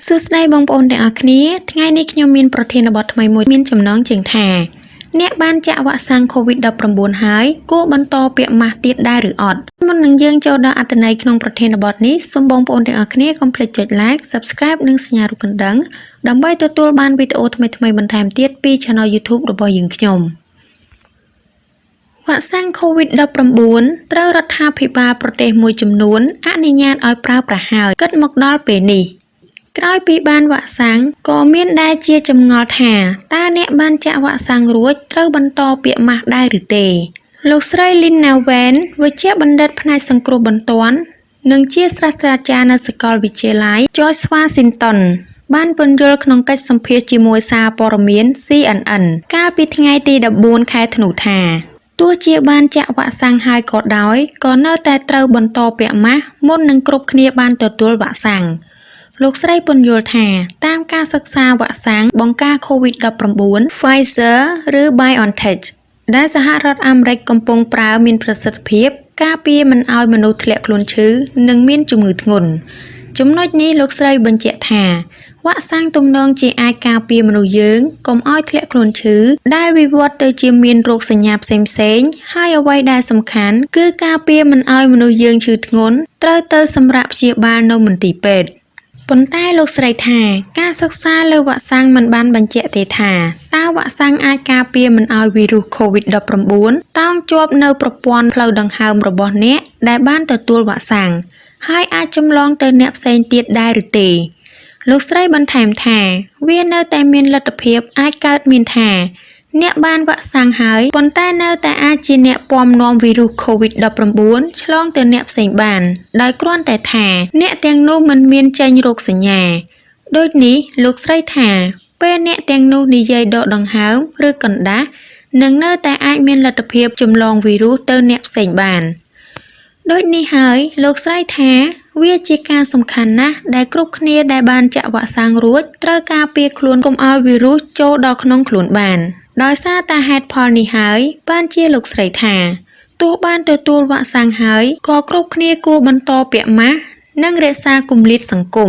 សួស្តីបងប្អូនទាំងអស់គ្នាថ្ងៃនេះខ្ញុំមានប្រធានបទថ្មីមួយមានចំណងជើងថាអ្នកបានចាក់វ៉ាក់សាំង COVID-19 ហើយគួរបន្តពាក់ម៉ាស់ទៀតដែរឬអត់មុននឹងយើងចូលដល់អត្ថន័យក្នុងប្រធានបទនេះសូមបងប្អូនទាំងអស់គ្នាកុំភ្លេចចុច Like Subscribe និងសញ្ញារូបកណ្ដឹងដើម្បីទទួលបានវីដេអូថ្មីៗបន្ថែមទៀតពី Channel YouTube របស់យើងខ្ញុំវ៉ាក់សាំង COVID-19 ត្រូវរដ្ឋាភិបាលប្រទេសមួយចំនួនអនុញ្ញាតឲ្យប្រើប្រាស់ហើយគិតមកដល់ពេលនេះក្រោយពីបានវ៉ាក់សាំងក៏មានដែរជាចម្ងល់ថាតើអ្នកបានចាក់វ៉ាក់សាំងរួចត្រូវបន្តពាក់ម៉ាស់ដែរឬទេលោកស្រី Lina Wen វេជ្ជបណ្ឌិតផ្នែកសង្គ្រោះបន្ទាន់និងជាសាស្ត្រាចារ្យនៅសាកលវិទ្យាល័យ George Washington បានពន្យល់ក្នុងកិច្ចសម្ភាសន៍ជាមួយសារព័ត៌មាន CNN កាលពីថ្ងៃទី14 ខែធ្នូថាទោះជាបានចាក់វ៉ាក់សាំងហើយក៏ដោយក៏នៅតែត្រូវបន្តពាក់ម៉ាស់មុននឹងគ្រប់គ្នាបានទទួលវ៉ាក់សាំងលោកស្រីពន្យល់ថាតាមការសិក្សាវ៉ាក់សាំងបង្ការ COVID-19 Pfizer ឬ BioNTech ដែលសហរដ្ឋអាមេរិកកំពុងប្រើមានប្រសិទ្ធភាពការពារមិនឲ្យមនុស្សធ្លាក់ខ្លួនឈឺនិងមានជំងឺធ្ងន់ចំណុចនេះលោកស្រីបញ្ជាក់ថាវ៉ាក់សាំងទំនងជាអាចការពារមនុស្សយើងកុំឲ្យធ្លាក់ខ្លួនឈឺដែលវិវត្តទៅជាមានរោគសញ្ញាផ្សេងៗហើយអ្វីដែលសំខាន់គឺការពារមិនឲ្យមនុស្សយើងឈឺធ្ងន់ត្រូវទៅសម្រាប់ព្យាបាលនៅមន្ទីរពេទ្យប៉ុន្តែលោកស្រីថាការសិក្សាលើវ៉ាក់សាំងមិនបានបញ្ជាក់ទេថាតើវ៉ាក់សាំងអាចការពារមិនឲ្យវីរុស COVID-19 តោងជាប់នៅប្រព័ន្ធផ្លូវដង្ហើមរបស់អ្នកដែលបានទទួលវ៉ាក់សាំងហើយអាចចម្លងទៅអ្នកផ្សេងទៀតដែរឬទេលោកស្រីបន្ថែមថាវានៅតែមានលទ្ធភាពអាចកើតមានថាអ្នកបានវ៉ាក់សាំងហើយប៉ុន្តែនៅតែអាចជាអ្នកពាំនាំវីរុស COVID-19 ឆ្លងទៅអ្នកផ្សេងបានដោយគ្រាន់តែថាអ្នកទាំងនោះមិនមានចេញរោគសញ្ញាដូចនេះលោកស្រីថាពេលអ្នកទាំងនោះនិយាយដកដង្ហើមឬកណ្ដាស់នឹងនៅតែអាចមានលទ្ធភាពចម្លងវីរុសទៅអ្នកផ្សេងបានដូចនេះហើយលោកស្រីថាវាជាការសំខាន់ណាស់ដែលគ្រប់គ្នាដែលបានចាក់វ៉ាក់សាំងរួចត្រូវការពារខ្លួនកុំឲ្យវីរុសចូលដល់ក្នុងខ្លួនបានដោយសារតែហេតុផលនេះហើយបានជាលោកស្រីថាទោះបានទទួលវ៉ាក់សាំងហើយក៏គ្រប់គ្នាគួរបន្តពាក់ម៉ាស់និងរក្សាគម្លាតសង្គម